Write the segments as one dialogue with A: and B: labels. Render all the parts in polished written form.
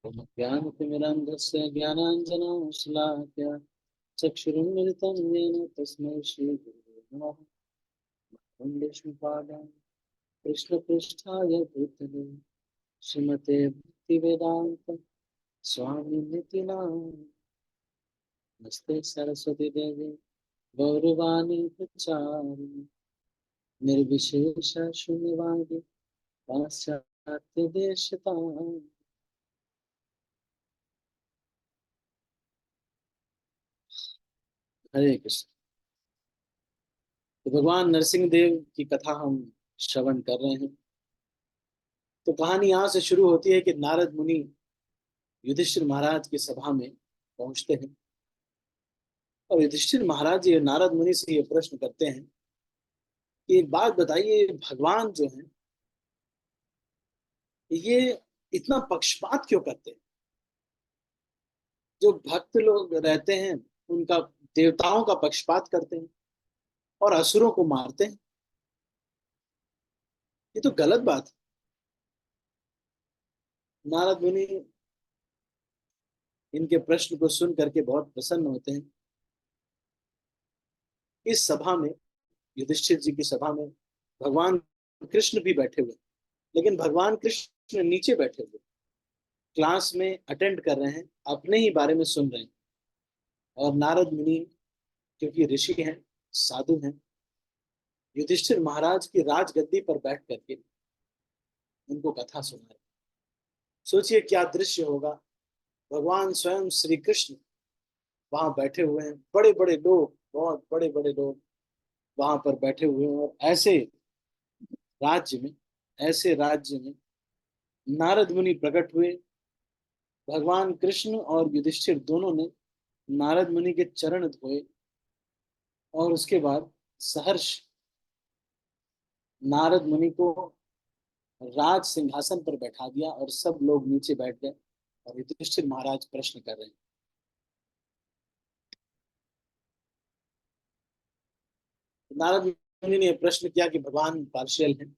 A: ज्ञानतिमिरन्धस्य ज्ञानाञ्जनशलाकया चक्षुरुन्मिलितं येन तस्मै श्रीगुरुवे नमः। वन्दे विष्णुपादां कृष्णपृष्ठाय भूतले श्रीमते भक्तिवेदान्त स्वामिनिति नामिने। नमस्ते सरस्वती देवी गौरवाणी प्रचारिणे निर्विशेष शून्यवादी पाश्चात्य देशताम्। हरे कृष्ण। तो भगवान नरसिंह देव की कथा हम श्रवण कर रहे हैं। तो कहानी यहाँ से शुरू होती है कि नारद मुनि युधिष्ठिर महाराज की सभा में पहुंचते हैं और युधिष्ठिर महाराज ये नारद मुनि से ये प्रश्न करते हैं कि एक बात बताइए, भगवान जो है ये इतना पक्षपात क्यों करते हैं? जो भक्त लोग रहते हैं उनका देवताओं का पक्षपात करते हैं और असुरों को मारते हैं। ये तो गलत बात है। नारद मुनि इनके प्रश्न को सुन करके बहुत प्रसन्न होते हैं। इस सभा में, युधिष्ठिर जी की सभा में, भगवान कृष्ण भी बैठे हुए, लेकिन भगवान कृष्ण नीचे बैठे हुए क्लास में अटेंड कर रहे हैं, अपने ही बारे में सुन रहे हैं। और नारद मुनि क्योंकि ऋषि हैं, साधु हैं, युधिष्ठिर महाराज की राजगद्दी पर बैठ करके उनको कथा सुना रहे। सोचिए क्या दृश्य होगा। भगवान स्वयं श्री कृष्ण वहां बैठे हुए हैं, बड़े बड़े लोग, बहुत बड़े बड़े लोग वहां पर बैठे हुए हैं। और राज्य में ऐसे राज्य में नारद मुनि प्रकट हुए। भगवान कृष्ण और युधिष्ठिर दोनों ने नारद मुनि के चरण धोए और उसके बाद सहर्ष नारद मुनि को राज सिंहासन पर बैठा दिया और सब लोग नीचे बैठ गए और युधिष्ठिर महाराज प्रश्न कर रहे हैं। नारद मुनि ने प्रश्न किया कि भगवान पार्शियल हैं।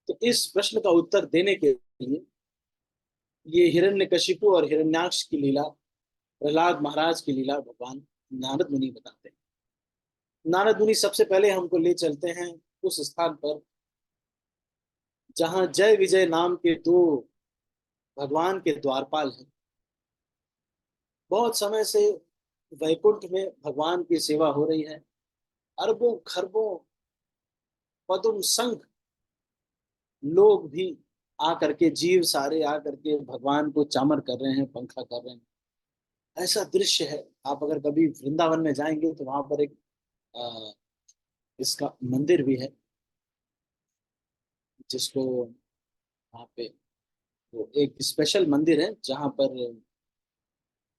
A: तो इस प्रश्न का उत्तर देने के लिए ये हिरण्यकशिपु और हिरण्याक्ष की लीला, प्रहलाद महाराज की लीला भगवान नारद मुनि बताते हैं। नारद मुनि सबसे पहले हमको ले चलते हैं उस स्थान पर जहां जय विजय नाम के दो भगवान के द्वारपाल हैं। बहुत समय से वैकुंठ में भगवान की सेवा हो रही है। अरबों खरबों पदुम संघ लोग भी आकर के, जीव सारे आकर के भगवान को चामर कर रहे हैं, पंखा कर रहे हैं। ऐसा दृश्य है। आप अगर कभी वृंदावन में जाएंगे तो वहां पर एक अ, इसका मंदिर भी है, जिसको वहां पे वो एक स्पेशल मंदिर है जहां पर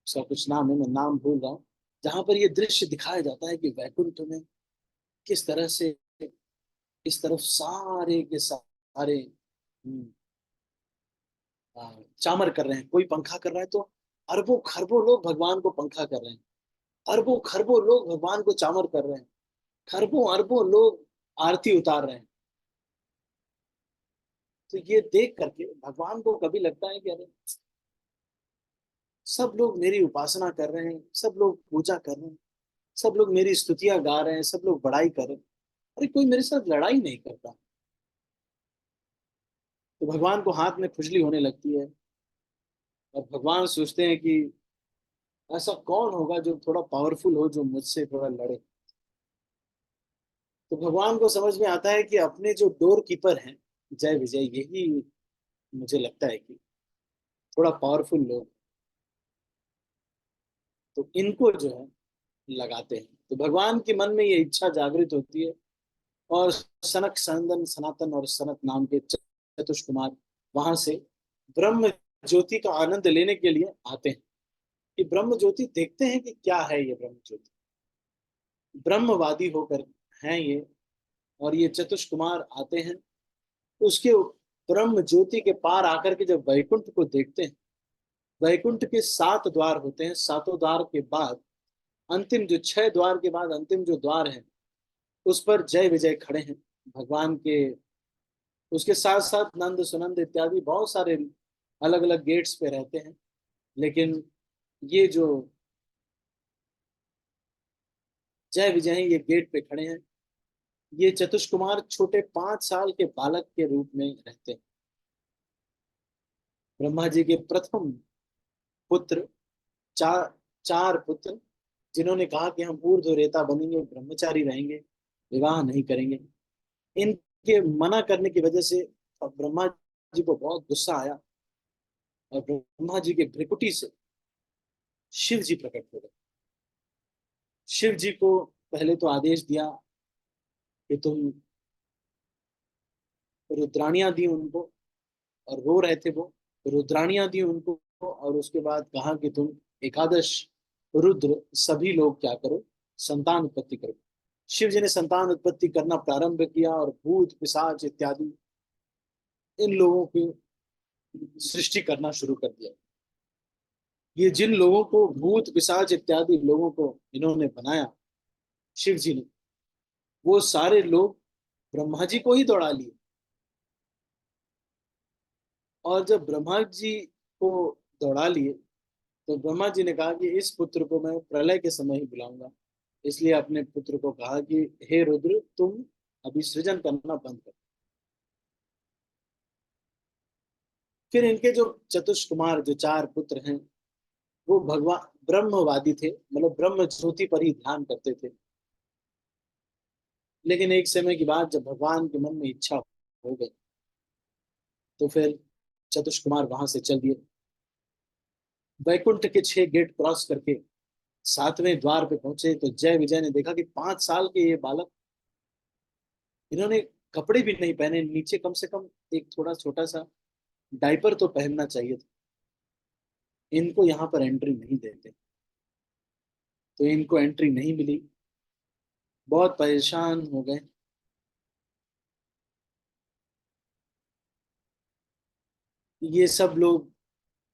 A: उसका कुछ नाम है, मैं नाम भूल रहा हूँ। जहां पर ये दृश्य दिखाया जाता है कि वैकुंठ में किस तरह से इस तरफ सारे के सारे चामर कर रहे हैं। कोई पंखा कर रहा है तो अरबों खरबों लोग भगवान को पंखा कर रहे हैं। अरबों खरबों लोग भगवान को चामर कर रहे हैं। खरबों अरबों लोग आरती उतार रहे हैं। तो ये देख करके भगवान को कभी लगता है कि अरे, सब लोग मेरी उपासना कर रहे हैं, सब लोग पूजा कर रहे हैं, सब लोग मेरी स्तुतियां गा रहे हैं, सब लोग बड़ाई कर रहे हैं, अरे कोई मेरे साथ लड़ाई नहीं करता। तो भगवान को हाथ में खुजली होने लगती है और भगवान सोचते हैं कि ऐसा कौन होगा जो थोड़ा पावरफुल हो, जो मुझसे थोड़ा लड़े। तो भगवान को समझ में आता है कि अपने जो डोर कीपर हैं जय विजय, यही मुझे लगता है कि थोड़ा पावरफुल लोग, तो इनको जो है लगाते हैं। तो भगवान के मन में ये इच्छा जागृत होती है और सनक सनंदन सनातन और सनत नाम के चतुष कुमार वहां से ब्रह्म ज्योति का आनंद लेने के लिए आते हैं। कि ब्रह्म ज्योति देखते हैं कि क्या है ये ब्रह्म ज्योति। ब्रह्मवादी होकर हैं ये, और ये चतुष कुमार आते हैं। उसके ब्रह्म ज्योति के पार आकर के जब वैकुंठ को देखते हैं, वैकुंठ के 7 द्वार होते हैं। 7 द्वार के बाद अंतिम जो 6 द्वार के बाद अंतिम जो द्वार है, उस पर जय विजय खड़े हैं भगवान के। उसके साथ साथ नंद सुनंद इत्यादि बहुत सारे अलग अलग गेट्स पे रहते हैं, लेकिन ये जो जय विजय हैं ये गेट पे खड़े हैं। ये चतुष कुमार छोटे 5 साल के बालक के रूप में रहते हैं। ब्रह्मा जी के प्रथम पुत्र, चार चार पुत्र, जिन्होंने कहा कि हम ऊर्ध्व रेता बनेंगे, ब्रह्मचारी रहेंगे, विवाह नहीं करेंगे। इनके मना करने की वजह से ब्रह्मा जी को बहुत गुस्सा आया, और ब्रह्मा जी के भ्रिकुटी से शिव जी प्रकट हो गए। शिव जी को पहले तो आदेश दिया कि तुम, रुद्राणियां दी उनको, और रो रहे थे वो, रुद्राणियां दी उनको, और उसके बाद कहा कि तुम एकादश रुद्र सभी लोग क्या करो, संतान उत्पत्ति करो। शिव जी ने संतान उत्पत्ति करना प्रारंभ किया, और भूत पिशाच इत्यादि इन लोगों की सृष्टि करना शुरू कर दिया। ये जिन लोगों को, भूत पिशाच इत्यादि लोगों को इन्होंने बनाया शिव जी ने, वो सारे लोग ब्रह्मा जी को ही दौड़ा लिए। और जब ब्रह्मा जी को दौड़ा लिए, तो ब्रह्मा जी ने कहा कि इस पुत्र को मैं प्रलय के समय ही बुलाऊंगा। इसलिए अपने पुत्र को कहा कि हे रुद्र, तुम अभी सृजन करना बंद कर। फिर इनके जो चतुष कुमार, जो चार पुत्र हैं, वो भगवान ब्रह्मवादी थे, मतलब ब्रह्म ज्योति पर ही ध्यान करते थे। लेकिन एक समय के बाद जब भगवान के मन में इच्छा हो गई, तो फिर चतुष कुमार वहां से चल दिए। वैकुंठ के 6 गेट क्रॉस करके 7वें द्वार पे पहुंचे, तो जय विजय ने देखा कि 5 साल के ये बालक, इन्होंने कपड़े भी नहीं पहने, नीचे कम से कम एक थोड़ा छोटा सा डायपर तो पहनना चाहिए था। इनको यहाँ पर एंट्री नहीं देते, तो इनको एंट्री नहीं मिली। बहुत परेशान हो गए। ये सब लोग,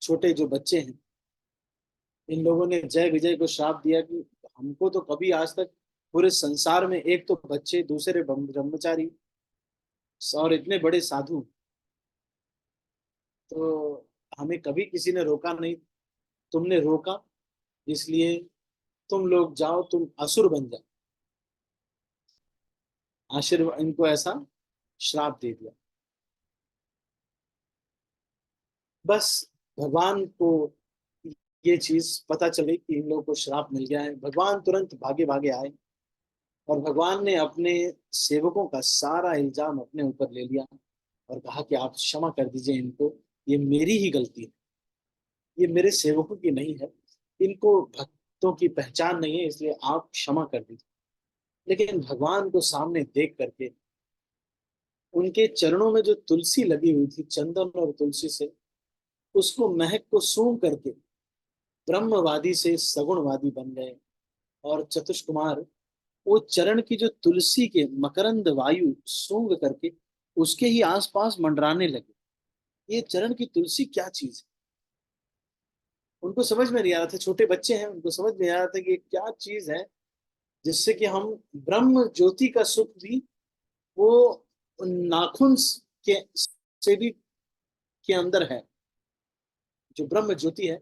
A: छोटे जो बच्चे हैं, इन लोगों ने जय विजय को श्राप दिया कि हमको तो कभी आज तक पूरे संसार में, एक तो बच्चे, दूसरे ब्रह्मचारी, और इतने बड़े साधु, तो हमें कभी किसी ने रोका नहीं। तुमने रोका, इसलिए तुम लोग जाओ, तुम असुर बन जाओ। आशीर्वाद, इनको ऐसा श्राप दे दिया। बस भगवान को ये चीज पता चली कि इन लोगों को श्राप मिल गया है। भगवान तुरंत भागे भागे आए, और भगवान ने अपने सेवकों का सारा इल्जाम अपने ऊपर ले लिया, और कहा कि आप क्षमा कर दीजिए इनको, ये मेरी ही गलती है, ये मेरे सेवकों की नहीं है, इनको भक्तों की पहचान नहीं है, इसलिए आप क्षमा कर दीजिए। लेकिन भगवान को सामने देख करके, उनके चरणों में जो तुलसी लगी हुई थी, चंदन और तुलसी से, उसको महक को सूंघ करके ब्रह्मवादी से सगुणवादी बन गए। और चतुष कुमार वो चरण की जो तुलसी के मकरंद वायु सूंघ करके उसके ही आसपास मंडराने लगे। ये चरण की तुलसी क्या चीज है, उनको समझ में नहीं आ रहा था। छोटे बच्चे हैं, उनको समझ में आ रहा था कि ये क्या चीज है, जिससे कि हम ब्रह्म ज्योति का सुख भी, वो नाखून के से भी के अंदर है। जो ब्रह्म ज्योति है,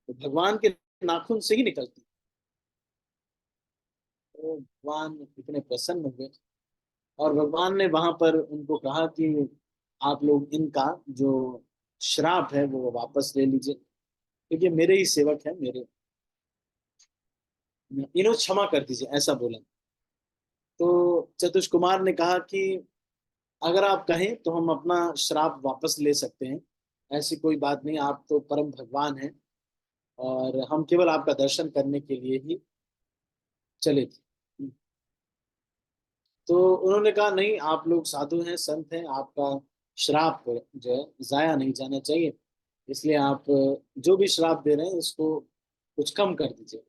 A: वो भगवान के नाखून से ही निकलती है। तो भगवान इतने प्रसन्न हुए, और भगवान ने वहां पर उनको कहा कि आप लोग इनका जो श्राप है वो वापस ले लीजिए, क्योंकि मेरे ही सेवक है, मेरे, इन्हें क्षमा कर दीजिए, ऐसा बोला। तो चतुष कुमार ने कहा कि अगर आप कहें तो हम अपना श्राप वापस ले सकते हैं, ऐसी कोई बात नहीं, आप तो परम भगवान हैं, और हम केवल आपका दर्शन करने के लिए ही चले थे। तो उन्होंने कहा नहीं, आप लोग साधु हैं, संत हैं, आपका श्राप जो है जाया नहीं जाना चाहिए, इसलिए आप जो भी श्राप दे रहे हैं इसको कुछ कम कर दीजिए।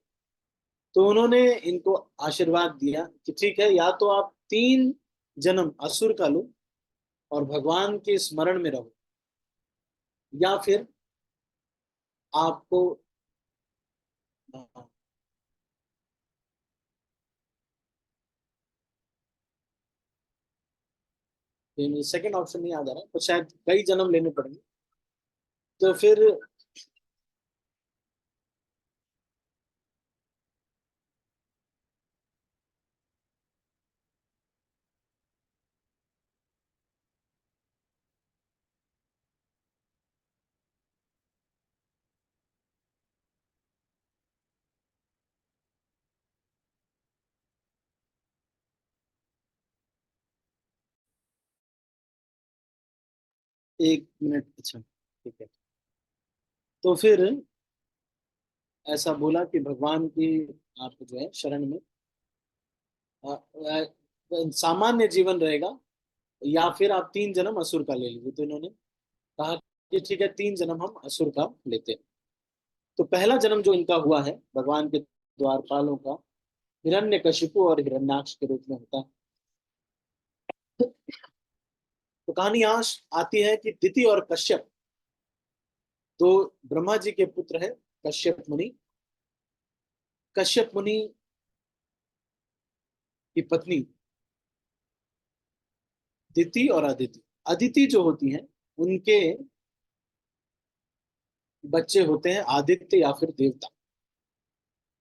A: तो उन्होंने इनको आशीर्वाद दिया कि ठीक है, या तो आप 3 जन्म असुर का लो और भगवान के स्मरण में रहो, या फिर आपको सेकंड ऑप्शन नहीं याद आ रहा, तो शायद कई जन्म लेने पड़ेंगे। तो फिर एक मिनट, अच्छा ठीक है। तो फिर ऐसा बोला कि भगवान की आप जो है शरण में सामान्य जीवन रहेगा, या फिर आप 3 जन्म असुर का ले लीजिए। तो इन्होंने कहा कि ठीक है, 3 जन्म हम असुर का लेते हैं। तो पहला जन्म जो इनका हुआ है भगवान के द्वारपालों का, हिरण्यकशिपु और हिरण्याक्ष के रूप में होता है। तो कहानी यहाँ आती है कि दिति और कश्यप, तो ब्रह्मा जी के पुत्र है कश्यप मुनि। कश्यप मुनि की पत्नी दिति और अदिति, अदिति जो होती हैं उनके बच्चे होते हैं आदित्य या फिर देवता,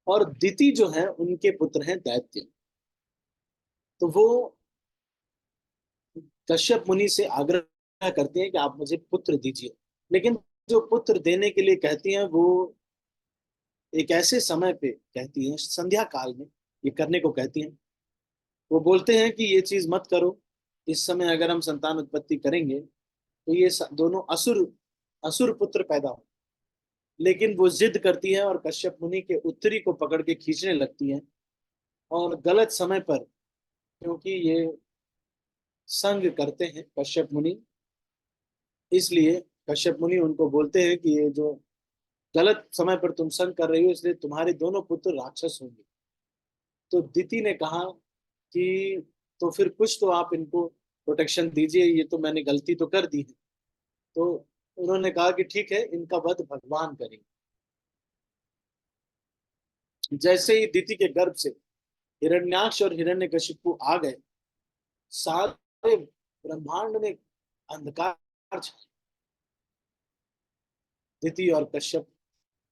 A: और दिति जो है उनके पुत्र हैं दैत्य। तो वो कश्यप मुनि से आग्रह करते हैं कि आप मुझे पुत्र दीजिए, लेकिन जो पुत्र देने के लिए कहती हैं वो एक ऐसे समय पे कहती हैं, संध्या काल में ये करने को कहती हैं। वो बोलते हैं कि ये चीज मत करो, इस समय अगर हम संतान उत्पत्ति करेंगे तो ये दोनों असुर असुर पुत्र पैदा हो। लेकिन वो जिद करती है और कश्यप मुनि के उत्तरी को पकड़ के खींचने लगती है, और गलत समय पर, क्योंकि ये संग करते हैं कश्यप मुनि, इसलिए कश्यप मुनि उनको बोलते हैं कि ये जो गलत समय पर तुम संग कर रही हो, इसलिए तुम्हारे दोनों पुत्र राक्षस होंगे। तो दिति ने कहा कि तो फिर कुछ तो आप इनको प्रोटेक्शन दीजिए, ये तो मैंने गलती तो कर दी है। तो उन्होंने कहा कि ठीक है, इनका वध भगवान करेंगे। जैसे ही दिति के गर्भ से हिरण्याक्ष और हिरण्यकशिपु आ गए, सारे ब्रह्मांड में अंधकार छा। दिति और कश्यप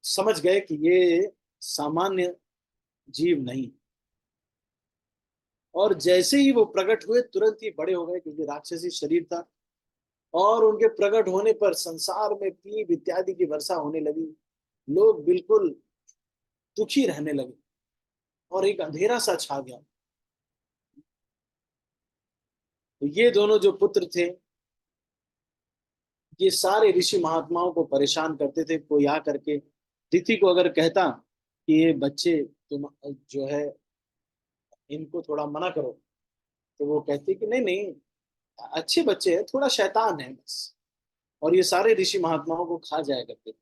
A: समझ गए कि ये सामान्य जीव नहीं, और जैसे ही वो प्रकट हुए तुरंत ही बड़े हो गए, क्योंकि राक्षसी शरीर था। और उनके प्रकट होने पर संसार में पीप इत्यादि की वर्षा होने लगी, लोग बिल्कुल दुखी रहने लगे, और एक अंधेरा सा छा गया। तो ये दोनों जो पुत्र थे, ये सारे ऋषि महात्माओं को परेशान करते थे। कोई आ करके तिथि को अगर कहता कि ये बच्चे तुम जो है इनको थोड़ा मना करो, तो वो कहती कि नहीं नहीं, अच्छे बच्चे हैं, थोड़ा शैतान है बस। और ये सारे ऋषि महात्माओं को खा जाया करते थे।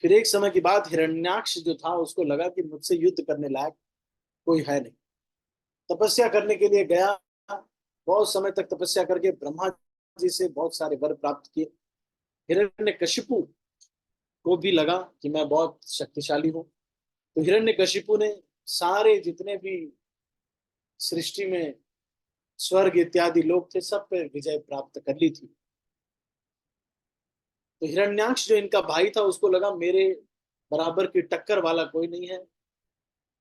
A: फिर एक समय की बात, हिरण्याक्ष जो था उसको लगा कि मुझसे युद्ध करने लायक कोई है नहीं। तपस्या करने के लिए गया, बहुत समय तक तपस्या करके ब्रह्मा जी से बहुत सारे वर प्राप्त किए। हिरण्यकशिपु को भी लगा कि मैं बहुत शक्तिशाली हूँ। तो हिरण्यकशिपु ने सारे जितने भी सृष्टि में स्वर्ग इत्यादि लोग थे, सब पे विजय प्राप्त कर ली थी। तो हिरण्याक्ष जो इनका भाई था, उसको लगा मेरे बराबर की टक्कर वाला कोई नहीं है।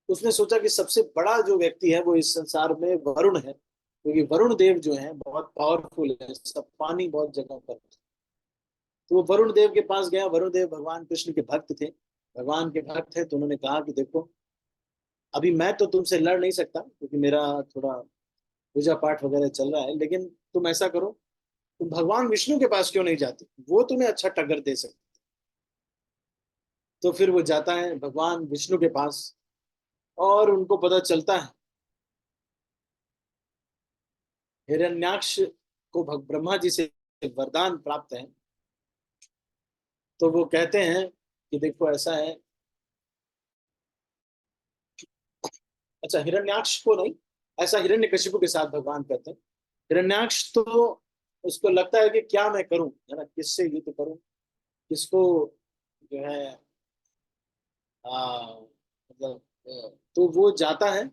A: उसने सोचा कि सबसे बड़ा जो व्यक्ति है वो इस संसार में वरुण है, क्योंकि वरुण देव जो है बहुत पावरफुल है, सब पानी बहुत जगह पर। तो वो वरुण देव के पास गया। वरुण देव भगवान कृष्ण के भक्त थे, भगवान के भक्त थे। तो उन्होंने कहा कि देखो, अभी मैं तो तुमसे लड़ नहीं सकता क्योंकि मेरा थोड़ा पूजा पाठ वगैरह चल रहा है, लेकिन तुम ऐसा करो, तुम भगवान विष्णु के पास क्यों नहीं जाते, वो तुम्हें अच्छा टक्कर दे सकते। तो फिर वो जाता है भगवान विष्णु के पास, और उनको पता चलता है हिरण्याक्ष को ब्रह्मा जी से वरदान प्राप्त है। तो वो कहते हैं कि देखो ऐसा है, अच्छा हिरण्याक्ष को नहीं, ऐसा हिरण्यकशिपु के साथ भगवान कहते हैं। हिरण्याक्ष तो उसको लगता है कि क्या मैं करूं, है ना, किससे युद्ध करूं, किसको जो है मतलब तो वो जाता है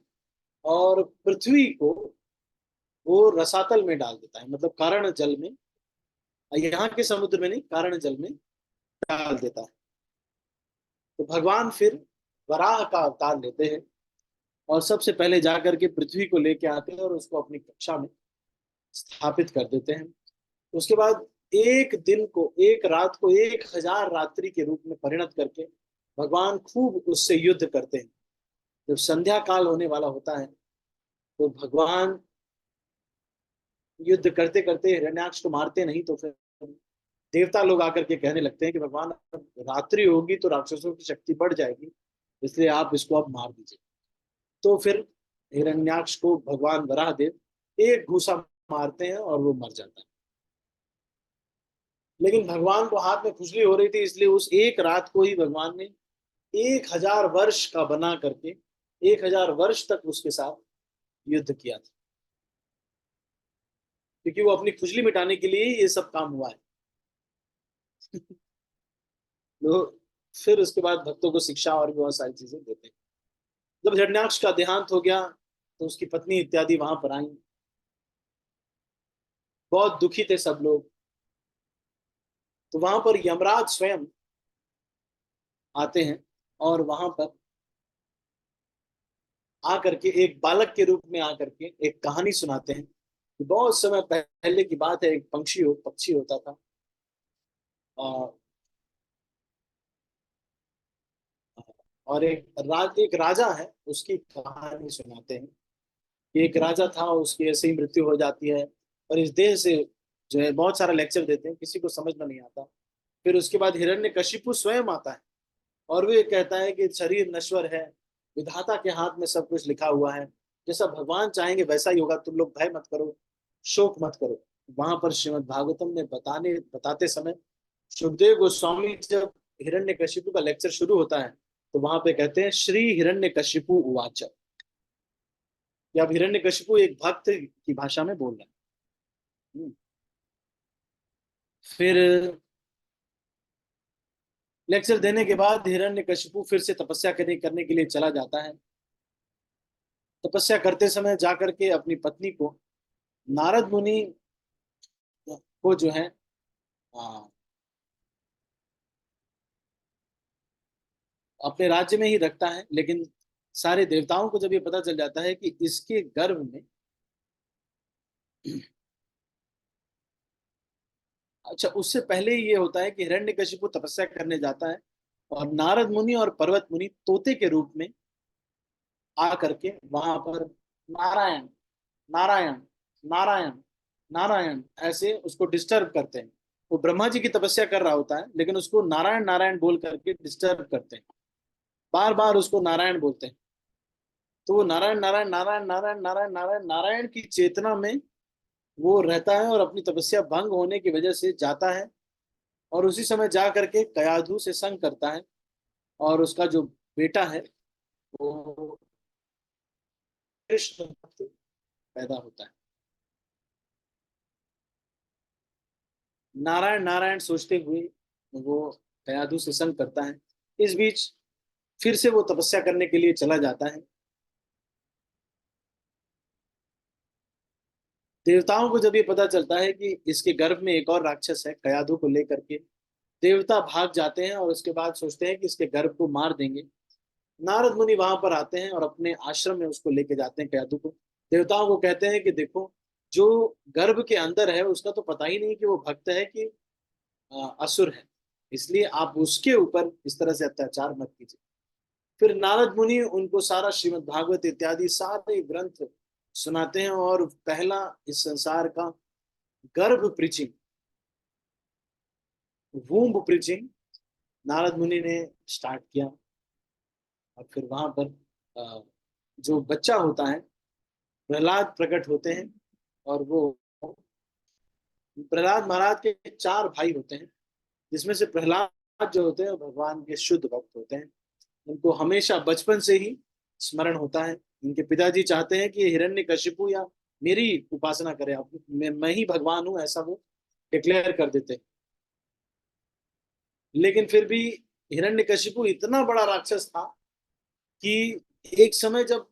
A: और पृथ्वी को वो रसातल में डाल देता है, मतलब कारण जल में यहाँ के समुद्र में नहीं, कारण जल में डाल देता है। तो भगवान फिर वराह का अवतार लेते हैं और सबसे पहले जाकर के पृथ्वी को लेके आते हैं और उसको अपनी कक्षा में स्थापित कर देते हैं। उसके बाद एक दिन को, एक रात को 1000 रात्रि के रूप में परिणत करके भगवान खूब उससे युद्ध करते हैं। जब संध्या काल होने वाला होता है तो भगवान युद्ध करते करते हिरण्याक्ष को मारते नहीं, तो फिर देवता लोग आकर के कहने लगते हैं कि भगवान अब रात्रि होगी तो राक्षसों की शक्ति बढ़ जाएगी, इसलिए आप इसको अब मार दीजिए। तो फिर हिरण्याक्ष को भगवान वराहदेव एक घूसा मारते हैं और वो मर जाता है। लेकिन भगवान को हाथ में खुजली हो रही थी, इसलिए उस एक रात को ही भगवान ने 1000 वर्ष का बना करके 1000 वर्ष तक उसके साथ युद्ध किया था, क्योंकि वो अपनी खुजली मिटाने के लिए ये सब काम हुआ है। तो फिर उसके बाद भक्तों को शिक्षा और भी बहुत सारी चीजें देते हैं। जब हिरण्याक्ष का देहांत हो गया तो उसकी पत्नी इत्यादि वहां पर आई। बहुत दुखी थे सब लोग। तो वहां पर यमराज स्वयं आते हैं और वहां पर आकर के एक बालक के रूप में आकर के एक कहानी सुनाते हैं कि बहुत समय पहले की बात है, एक पक्षी होता था। और एक राजा है, उसकी कहानी सुनाते हैं कि एक राजा था, उसकी ऐसे ही मृत्यु हो जाती है और इस देह से जो है बहुत सारा लेक्चर देते हैं, किसी को समझ में नहीं आता। फिर उसके बाद हिरण्यकशिपु स्वयं आता है और वो ये कहता है कि शरीर नश्वर है, विधाता के हाथ में सब कुछ लिखा हुआ है, जैसा भगवान चाहेंगे वैसा ही होगा, तुम लोग भय मत करो, शोक मत करो। वहां पर श्रीमद् भागवतम में बताते समय सुखदेव गोस्वामी जब हिरण्यकशिपु का लेक्चर शुरू होता है तो वहां पे कहते हैं श्री हिरण्यकशिपु उवाच, कि अब हिरण्यकशिपु एक भक्त की भाषा में बोल रहे हैं। फिर लेक्चर देने के बाद हिरण्यकशिपु फिर से तपस्या करने के लिए चला जाता है। तपस्या करते समय जाकर के अपनी पत्नी को नारद मुनि को जो है आ, अपने राज्य में ही रखता है। लेकिन सारे देवताओं को जब ये पता चल जाता है कि इसके गर्भ में अच्छा, उससे पहले ही ये होता है कि हिरण्यकशिपु तपस्या करने जाता है और नारद मुनि और पर्वत मुनि तोते के रूप में आ करके वहां पर नारायण नारायण नारायण नारायण ऐसे उसको डिस्टर्ब करते हैं। वो ब्रह्मा जी की तपस्या कर रहा होता है लेकिन उसको नारायण नारायण बोल करके डिस्टर्ब करते हैं, बार बार उसको नारायण बोलते हैं। तो वो नारायण नारायण नारायण नारायण नारायण नारायण नारायण की चेतना में वो रहता है और अपनी तपस्या भंग होने की वजह से जाता है और उसी समय जा करके कयाधु से संग करता है और उसका जो बेटा है वो कृष्ण भक्त पैदा होता है। नारायण नारायण सोचते हुए वो कयाधु से संग करता है। इस बीच फिर से वो तपस्या करने के लिए चला जाता है। देवताओं को जब ये पता चलता है कि इसके गर्भ में एक और राक्षस है, कयाधु को लेकर के देवता भाग जाते हैं और उसके बाद सोचते हैं कि इसके गर्भ को मार देंगे। नारद मुनि वहां पर आते हैं और अपने आश्रम में उसको लेके जाते हैं कयाधु को। देवताओं को कहते हैं कि देखो, जो गर्भ के अंदर है उसका तो पता ही नहीं कि वो भक्त है कि असुर है, इसलिए आप उसके ऊपर इस तरह से अत्याचार मत कीजिए। फिर नारद मुनि उनको सारा श्रीमद् भागवत इत्यादि सारे ग्रंथ सुनाते हैं और पहला इस संसार का गर्भ प्रीचिंग, वूम्ब प्रीचिंग नारद मुनि ने स्टार्ट किया। और फिर वहां पर जो बच्चा होता है, प्रहलाद प्रकट होते हैं और वो प्रहलाद महाराज के 4 भाई होते हैं, जिसमें से प्रहलाद जो होते हैं वो भगवान के शुद्ध भक्त होते हैं। उनको हमेशा बचपन से ही स्मरण होता है। इनके पिताजी चाहते हैं कि हिरण्यकशिपु या मेरी उपासना करे, अब मैं ही भगवान हूं ऐसा वो डिक्लेयर कर देते हैं। लेकिन फिर भी हिरण्यकशिपु इतना बड़ा राक्षस था कि एक समय जब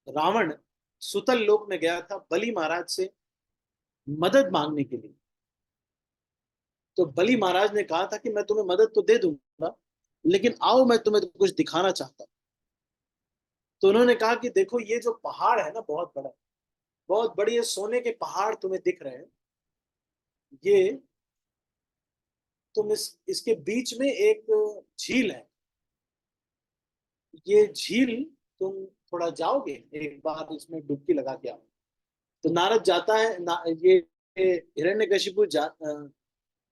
A: रावण सुतल लोक में गया था बलि महाराज से मदद मांगने के लिए, तो बलि महाराज ने कहा था कि मैं तुम्हें मदद तो दे दूंगा, लेकिन आओ मैं तुम्हें कुछ दिखाना चाहता हूँ। तो उन्होंने कहा कि देखो ये जो पहाड़ है ना, बहुत बड़ा, बहुत बड़ी, ये सोने के पहाड़ तुम्हें दिख रहे हैं, ये तुम इसके बीच में एक झील है, ये झील तुम थोड़ा जाओगे, एक बार इसमें डुबकी लगा के आओ। तो नारद जाता है ये हिरण्यकशिपु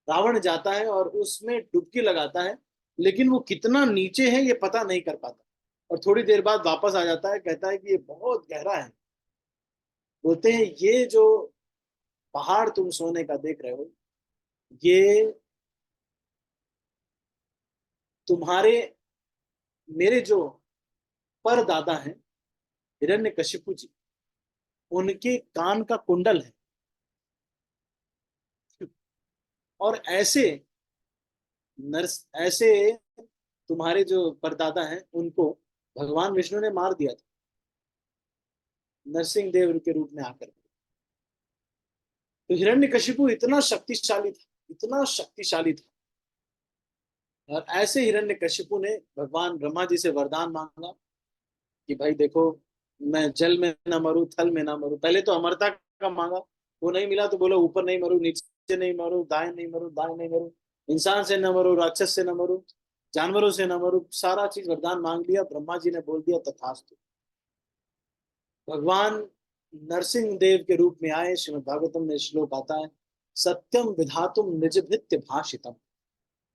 A: रावण जाता है और उसमें डुबकी लगाता है, लेकिन वो कितना नीचे है ये पता नहीं कर पाता, और थोड़ी देर बाद वापस आ जाता है, कहता है कि ये बहुत गहरा है। बोलते हैं ये जो पहाड़ तुम सोने का देख रहे हो, ये तुम्हारे, मेरे जो परदादा हैं हिरण्यकशिपु जी, उनके कान का कुंडल है। और ऐसे तुम्हारे जो परदादा हैं उनको भगवान विष्णु ने मार दिया था, नरसिंह देव के रूप में आकर। तो हिरण्यकशिपु इतना शक्तिशाली था, इतना शक्तिशाली था। और ऐसे हिरण्यकशिपु ने भगवान ब्रह्मा जी से वरदान मांगा कि भाई देखो, मैं जल में ना मरूं, थल में ना मरूं। पहले तो अमरता का मांगा, वो नहीं मिला तो बोलो ऊपर नहीं मरूं, नीचे नहीं मरूं, दाएं नहीं मरूं, दाएं नहीं मरूं, इंसान से न मरूं, राक्षस से न मरूं, जानवरों से न मरूं। सारा चीज वरदान मांग लिया, ब्रह्मा जी ने बोल दिया तथास्तु। भगवान नरसिंह देव के रूप में आए। श्रीमद् भागवतम में श्लोक आता है, सत्यम विधातुम निज भृत्य भाषितम।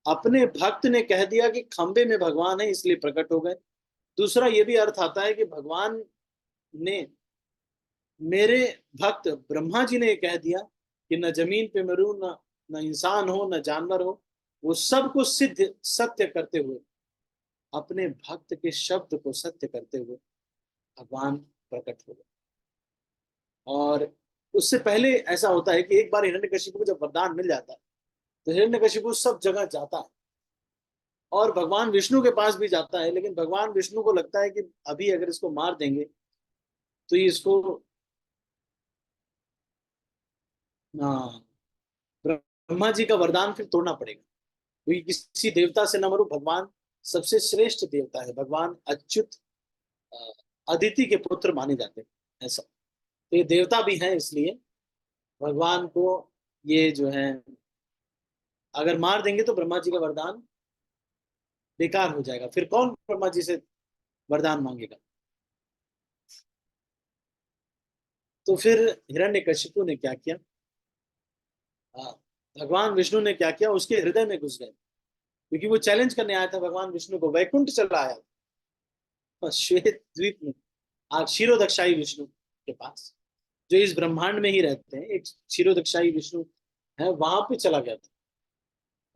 A: अपने भक्त ने कह दिया कि खंबे में भगवान है, इसलिए प्रकट हो गए। दूसरा ये भी अर्थ आता है कि भगवान ने, मेरे भक्त ब्रह्मा जी ने कह दिया कि न जमीन पे मरूं, न न इंसान हो, न जानवर हो, वो सबको सिद्ध सत्य करते हुए, अपने भक्त के शब्द को सत्य करते हुए भगवान प्रकट हो गए। और उससे पहले ऐसा होता है कि एक बार हिरण्यकशिपु को जब वरदान मिल जाता है, तो हिरण्यकशिपु सब जगह जाता है और भगवान विष्णु के पास भी जाता है, लेकिन भगवान विष्णु को लगता है कि अभी अगर इसको मार देंगे तो ये इसको, हाँ, ब्रह्मा जी का वरदान फिर तोड़ना पड़ेगा, क्योंकि किसी देवता से न मरो। भगवान सबसे श्रेष्ठ देवता है, भगवान अच्युत अदिति के पुत्र माने जाते हैं, ऐसा। तो ये देवता भी हैं, इसलिए भगवान को ये जो है, अगर मार देंगे तो ब्रह्मा जी का वरदान बेकार हो जाएगा, फिर कौन ब्रह्मा जी से वरदान मांगेगा। तो फिर हिरण्यकशिपु ने क्या किया, हाँ, भगवान विष्णु ने क्या किया, उसके हृदय में घुस गए, क्योंकि वो चैलेंज करने आया था भगवान विष्णु को, वैकुंठ चला आया था श्वेत द्वीप में, क्षीरोदक्षाई विष्णु के पास, जो इस ब्रह्मांड में ही रहते हैं। एक क्षीरोदक्षाई विष्णु है, वहां पे चला गया था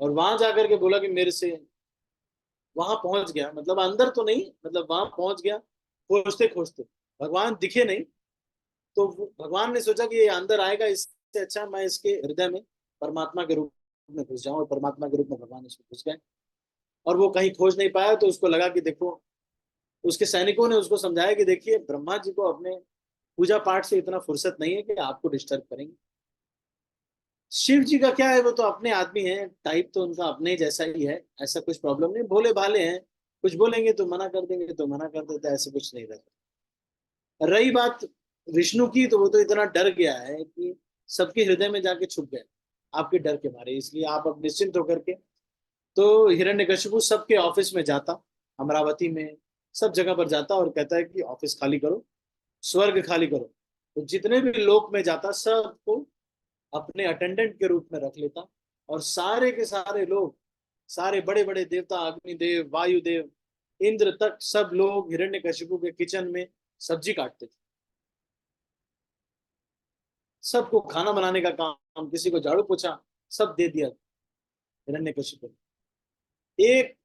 A: और वहां जाकर के बोला कि मेरे से, वहां पहुंच गया, मतलब अंदर तो नहीं, मतलब वहां पहुंच गया खोजते खोजते, भगवान दिखे नहीं। तो भगवान ने सोचा कि ये अंदर आएगा, इससे अच्छा मैं इसके हृदय में परमात्मा के रूप में घुस जाऊं, और परमात्मा के रूप में भगवान इसमें घुस गए। और वो कहीं खोज नहीं पाया, तो उसको लगा कि देखो, उसके सैनिकों ने उसको समझाया कि देखिए, ब्रह्मा जी को अपने पूजा पाठ से इतना फुर्सत नहीं है कि आपको डिस्टर्ब करेंगे। शिव जी का क्या है, वो तो अपने आदमी हैं, टाइप तो उनका अपने जैसा ही है, ऐसा कुछ प्रॉब्लम नहीं, भोले भाले हैं, कुछ बोलेंगे तो मना कर देंगे, तो मना कर देते, ऐसे कुछ नहीं रहता। रही बात विष्णु की, तो वो तो इतना डर गया है कि सबके हृदय में जाके छुप गए आपके डर के मारे, इसलिए आप अब निश्चिंत होकर के। तो हिरण्यकशिपु सबके ऑफिस में जाता, अमरावती में सब जगह पर जाता और कहता है कि ऑफिस खाली करो, स्वर्ग खाली करो। तो जितने भी लोक में जाता, सबको अपने अटेंडेंट के रूप में रख लेता, और सारे के सारे लोग, सारे बड़े बड़े देवता, अग्निदेव, वायुदेव, इंद्र तक, सब लोग हिरण्यकशिपु के किचन में सब्जी काटते थे। सबको खाना बनाने का काम, किसी को झाड़ू पोछा, सब दे दिया हिरण्यकशिपु ने। एक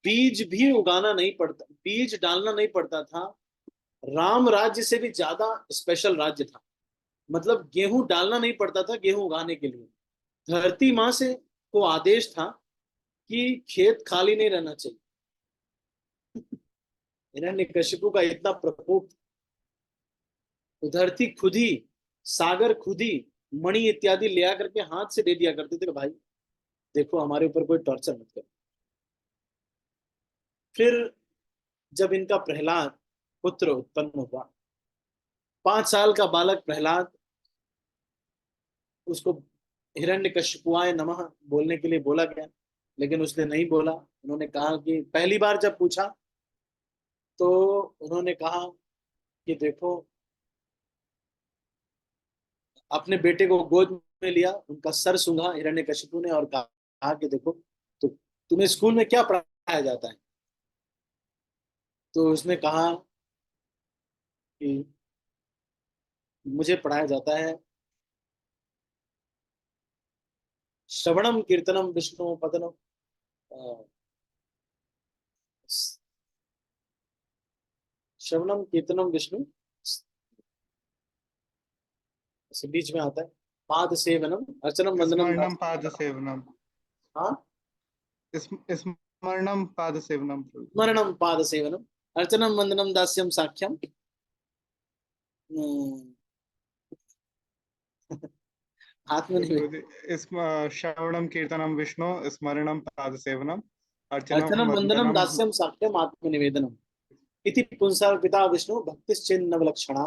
A: बीज भी उगाना नहीं पड़ता, बीज डालना नहीं पड़ता था। राम राज्य से भी ज्यादा स्पेशल राज्य था, मतलब गेहूं डालना नहीं पड़ता था गेहूं उगाने के लिए। धरती माँ से को आदेश था कि खेत खाली नहीं रहना चाहिए। हिरण्यकशिपु का इतना प्रकोप, तो धरती खुद ही, सागर खुद ही मणि इत्यादि ले आकर के हाथ से दे दिया करते थे कि भाई देखो हमारे ऊपर कोई टॉर्चर मत करो। फिर जब इनका प्रहलाद पुत्र उत्पन्न हुआ, 5 साल का बालक प्रहलाद, उसको हिरण्यकशिपुआय नमः बोलने के लिए बोला गया, लेकिन उसने नहीं बोला। उन्होंने कहा कि पहली बार जब पूछा तो उन्होंने कहा कि देखो, अपने बेटे को गोद में लिया, उनका सर सूंघा हिरण्यकशिपु ने और कहा कि देखो, तो तुम्हें स्कूल में क्या पढ़ाया जाता है? तो उसने कहा कि मुझे पढ़ाया जाता है श्रवणम कीर्तनम विष्णु पदनम, श्रवणम कीर्तनम विष्णु, से बीच में आता है पाद सेवनम अर्चनम वंदनम
B: स्मरणम
A: दास।
B: पाद सेवनम।
A: हाँ,
B: स्मरणम पाद सेवनम।
A: स्मरणम पाद सेवनम अर्चनम वंदनम दास्यम साख्यम। आत्मनिवेदनम,
B: श्रवणम कीर्तनम विष्णु स्मरणम पाद सेवनम अर्चनम
A: अर्चनम वंदनम
B: वंदनम।
A: दास्यम साख्यम आत्मनिवेदनम इति पुंसा पिता विष्णु भक्तिश्चिन्नव लक्षणा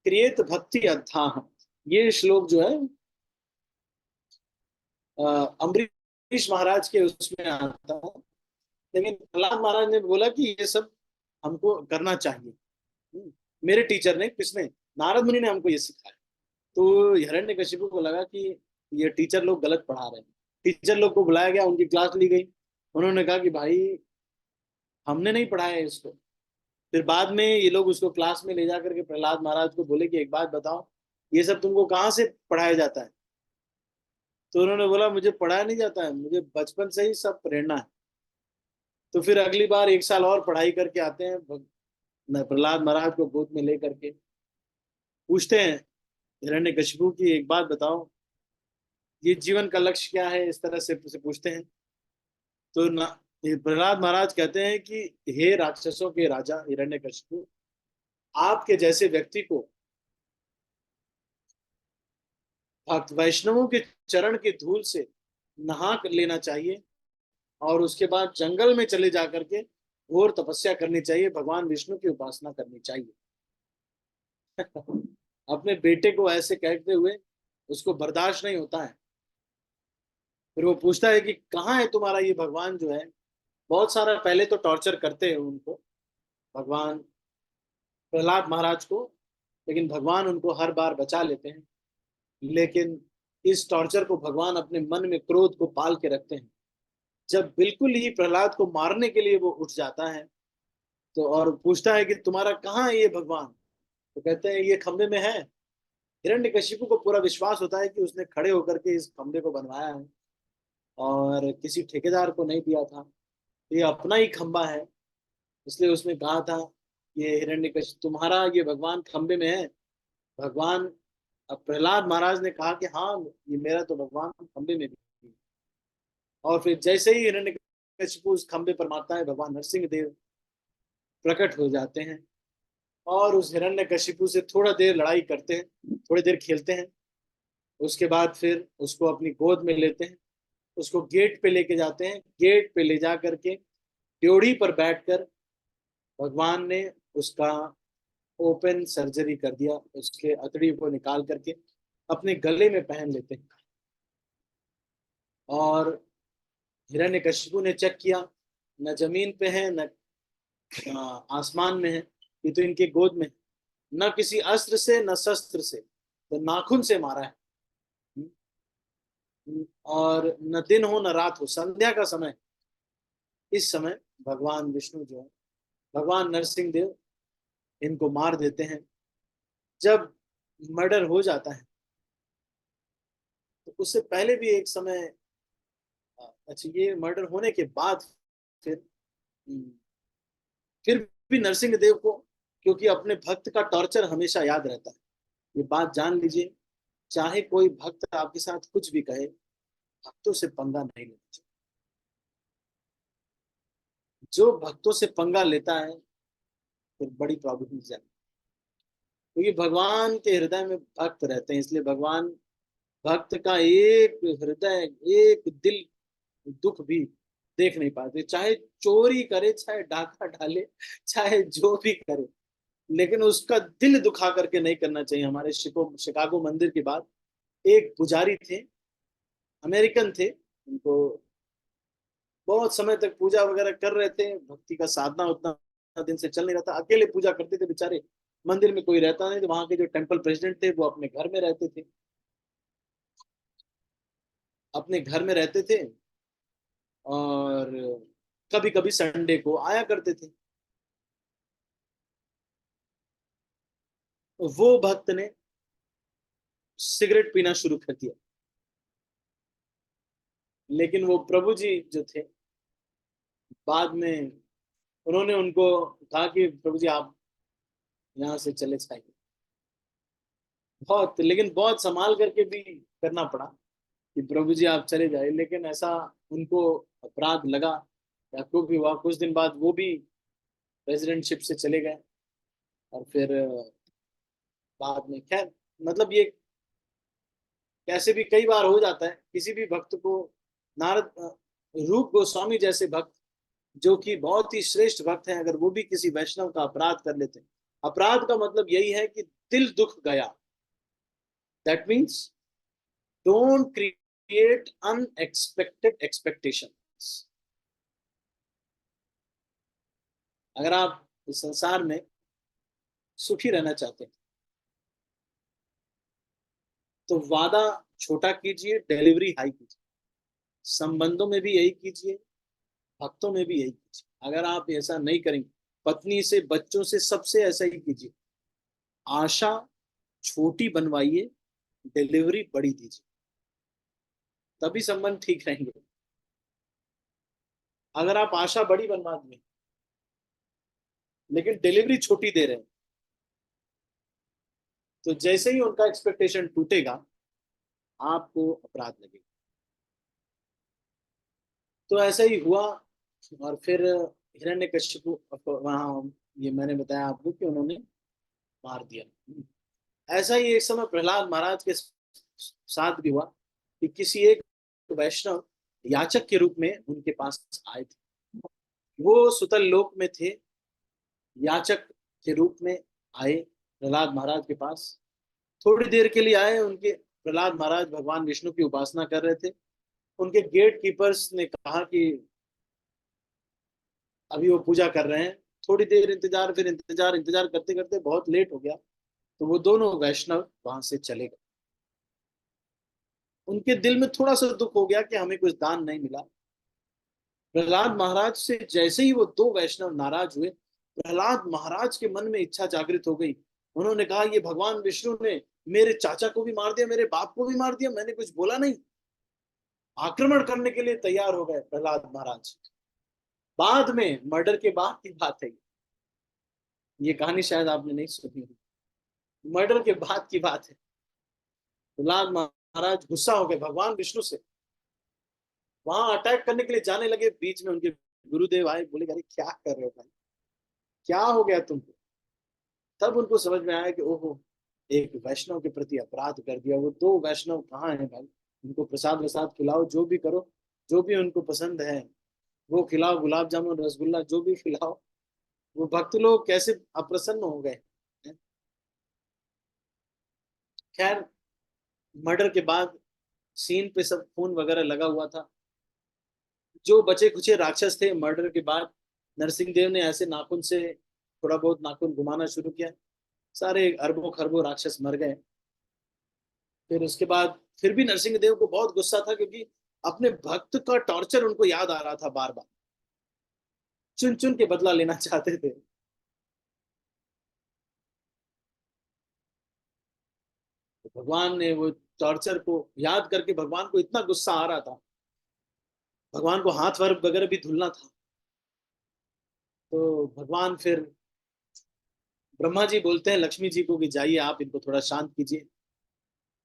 A: क्रिएत भक्ति अर्थाह। ये श्लोक जो है अम्बरीश महाराज के उसमें आता है, लेकिन प्रहलाद महाराज ने बोला कि ये सब हमको करना चाहिए। मेरे टीचर ने, किसने, नारद मुनि ने हमको ये सिखाया। तो हिरण्यकशिपु को लगा कि ये टीचर लोग गलत पढ़ा रहे हैं। टीचर लोग को बुलाया गया, उनकी क्लास ली गई। उन्होंने कहा कि भाई हमने नहीं पढ़ाया है इसको। फिर बाद में ये लोग उसको क्लास में ले जा करके प्रहलाद महाराज को बोले कि एक बात बताओ, ये सब तुमको कहाँ से पढ़ाया जाता है? तो उन्होंने बोला मुझे पढ़ाया नहीं जाता है, मुझे बचपन से ही सब प्रेरणा है। तो फिर अगली बार 1 साल और पढ़ाई करके आते हैं, प्रहलाद महाराज को गोद में ले करके पूछते हैं हिरण्यकशिपु की एक बात बताओ, ये जीवन का लक्ष्य क्या है, इस तरह से पूछते हैं। तो प्रहलाद महाराज कहते हैं कि हे राक्षसों के राजा हिरण्यकशिपु, आपके जैसे व्यक्ति को भक्त वैष्णवों के चरण के धूल से नहा कर लेना चाहिए और उसके बाद जंगल में चले जा करके घोर तपस्या करनी चाहिए, भगवान विष्णु की उपासना करनी चाहिए। अपने बेटे को ऐसे कहते हुए उसको बर्दाश्त नहीं होता है। फिर वो पूछता है कि कहाँ है तुम्हारा ये भगवान जो है? बहुत सारा पहले तो टॉर्चर करते हैं उनको, भगवान प्रहलाद महाराज को, लेकिन भगवान उनको हर बार बचा लेते हैं। लेकिन इस टॉर्चर को भगवान अपने मन में क्रोध को पाल के रखते हैं। जब बिल्कुल ही प्रहलाद को मारने के लिए वो उठ जाता है तो और पूछता है कि तुम्हारा कहाँ है ये भगवान? तो कहते हैं ये खंबे में है। हिरण्यकशिपु को पूरा विश्वास होता है कि उसने खड़े होकर के इस खंबे को बनवाया है और किसी ठेकेदार को नहीं दिया था, ये अपना ही खंबा है। इसलिए उसने कहा था ये हिरण्यकशिपु तुम्हारा ये भगवान खंबे में है। भगवान, अब प्रहलाद महाराज ने कहा कि हाँ, ये मेरा तो भगवान खंबे में भी है। और फिर जैसे ही हिरण्यकशिपु उस खंबे पर मारता है, भगवान नरसिंह देव प्रकट हो जाते हैं और उस हिरण्यकशिपु से थोड़ा देर लड़ाई करते हैं, थोड़ी देर खेलते हैं। उसके बाद फिर उसको अपनी गोद में लेते हैं, उसको गेट पे लेके जाते हैं। गेट पे ले जा करके ड्योढ़ी पर बैठकर भगवान ने उसका ओपन सर्जरी कर दिया, उसके अतड़ी को निकाल करके अपने गले में पहन लेते हैं। और हिरण्यकशिपु ने चेक किया, न जमीन पे है न आसमान में है, ये तो इनके गोद में, न किसी अस्त्र से न शस्त्र से, तो नाखून से मारा है। और न दिन हो न रात हो, संध्या का समय, इस समय भगवान विष्णु जो है, भगवान नरसिंह देव इनको मार देते हैं। जब मर्डर हो जाता है तो उससे पहले भी एक समय, अच्छा ये मर्डर होने के बाद फिर फिर भी नरसिंह देव को, क्योंकि अपने भक्त का टॉर्चर हमेशा याद रहता है, ये बात जान लीजिए, चाहे कोई भक्त आपके साथ कुछ भी कहे, भक्तों से पंगा नहीं लेना चाहिए। जो भक्तों से पंगा लेता है फिर बड़ी प्रॉब्लम जाती है। क्योंकि भगवान के हृदय में भक्त रहते हैं, इसलिए भगवान भक्त का एक हृदय, एक दिल दुख भी देख नहीं पाते। चाहे चोरी करे, चाहे डाका डाले, चाहे जो भी करे, लेकिन उसका दिल दुखा करके नहीं करना चाहिए। हमारे शिकागो मंदिर के बाद एक पुजारी थे, अमेरिकन थे, उनको बहुत समय तक पूजा वगैरह कर रहे थे, भक्ति का साधना उतना दिन से चल नहीं रहा था, अकेले पूजा करते थे बेचारे। मंदिर में कोई रहता नहीं, तो वहां के जो टेम्पल प्रेसिडेंट थे वो अपने घर में रहते थे, अपने घर में रहते थे, और कभी कभी संडे को आया करते थे। वो भक्त ने सिगरेट पीना शुरू कर दिया, लेकिन वो प्रभु जी जो थे, बाद में उन्होंने उनको कहा कि प्रभु जी आप यहाँ से चले जाइए। बहुत, लेकिन बहुत संभाल करके भी करना पड़ा कि प्रभु जी आप चले जाइए, लेकिन ऐसा उनको अपराध लगा या कुछ भी हुआ, कुछ दिन बाद वो भी प्रेसिडेंटशिप से चले गए। और फिर बाद में खैर, मतलब ये कैसे भी कई बार हो जाता है किसी भी भक्त को। नारद रूप गोस्वामी जैसे भक्त, जो कि बहुत ही श्रेष्ठ भक्त हैं, अगर वो भी किसी वैष्णव का अपराध कर लेते हैं, अपराध का मतलब यही है कि दिल दुख गया। That means don't create unexpected expectations. अगर आप इस संसार में सुखी रहना चाहते हैं, तो वादा छोटा कीजिए, डिलीवरी हाई कीजिए। संबंधों में भी यही कीजिए, भक्तों में भी यही कीजिए। अगर आप ऐसा नहीं करेंगे, पत्नी से, बच्चों से, सबसे ऐसा ही कीजिए। आशा छोटी बनवाइए, डिलीवरी बड़ी दीजिए, तभी संबंध ठीक रहेंगे। अगर आप आशा बड़ी बनवा दें लेकिन डिलीवरी छोटी दे रहे हैं, तो जैसे ही उनका एक्सपेक्टेशन टूटेगा, आपको अपराध लगेगा। तो ऐसा ही हुआ। और फिर हिरण्यकशिपु, वहां ये मैंने बताया आपको कि उन्होंने मार दिया। ऐसा ही एक समय प्रहलाद महाराज के साथ भी हुआ कि किसी एक वैष्णव याचक के रूप में उनके पास आए थे। वो सुतल लोक में थे, याचक के रूप में आए प्रहलाद महाराज के पास। थोड़ी देर के लिए आए, उनके प्रहलाद महाराज भगवान विष्णु की उपासना कर रहे थे। उनके गेट कीपर्स ने कहा कि अभी वो पूजा कर रहे हैं, थोड़ी देर इंतजार। फिर इंतजार इंतजार करते करते बहुत लेट हो गया, तो वो दोनों वैष्णव वहां से चले गए। उनके दिल में थोड़ा सा दुख हो गया कि हमें कुछ दान नहीं मिला। प्रहलाद महाराज से जैसे ही वो दो वैष्णव नाराज हुए, प्रहलाद महाराज के मन में इच्छा जागृत हो गई। उन्होंने कहा ये भगवान विष्णु ने मेरे चाचा को भी मार दिया, मेरे बाप को भी मार दिया, मैंने कुछ बोला नहीं। आक्रमण करने के लिए तैयार हो गए प्रहलाद महाराज। बाद में, मर्डर के बाद की बात है ये कहानी, शायद आपने नहीं सुनी। मर्डर के बाद की बात है। प्रहलाद महाराज गुस्सा हो गए भगवान विष्णु से, वहां अटैक करने के लिए जाने लगे। बीच में उनके गुरुदेव आए, बोले अरे क्या कर रहे हो भाई, क्या हो गया तुमको। तब उनको समझ में आया कि ओहो, एक वैष्णव के प्रति अपराध कर दिया। वो दो वैष्णव कहाँ हैं भाई, उनको प्रसाद वसाद खिलाओ, जो भी करो, जो भी उनको पसंद है वो खिलाओ, गुलाब जामुन रसगुल्ला जो भी खिलाओ। वो भक्त लोग कैसे अप्रसन्न हो गए। खैर, मर्डर के बाद सीन पे सब खून वगैरह लगा हुआ था। जो बचे खुचे राक्षस थे, मर्डर के बाद नरसिंह देव ने ऐसे नाखून से थोड़ा बहुत नाखून घुमाना शुरू किया, सारे अरबों खरबों राक्षस मर गए। फिर उसके बाद फिर भी नरसिंह देव को बहुत गुस्सा था, क्योंकि अपने भक्त का टॉर्चर उनको याद आ रहा था बार बार, चुन चुन के बदला लेना चाहते थे। तो भगवान ने वो टॉर्चर को याद करके, भगवान को इतना गुस्सा आ रहा था, भगवान को हाथ वर्ग वगैरह भी धुलना था। तो भगवान फिर, ब्रह्मा जी बोलते हैं लक्ष्मी जी को कि जाइए आप इनको थोड़ा शांत कीजिए।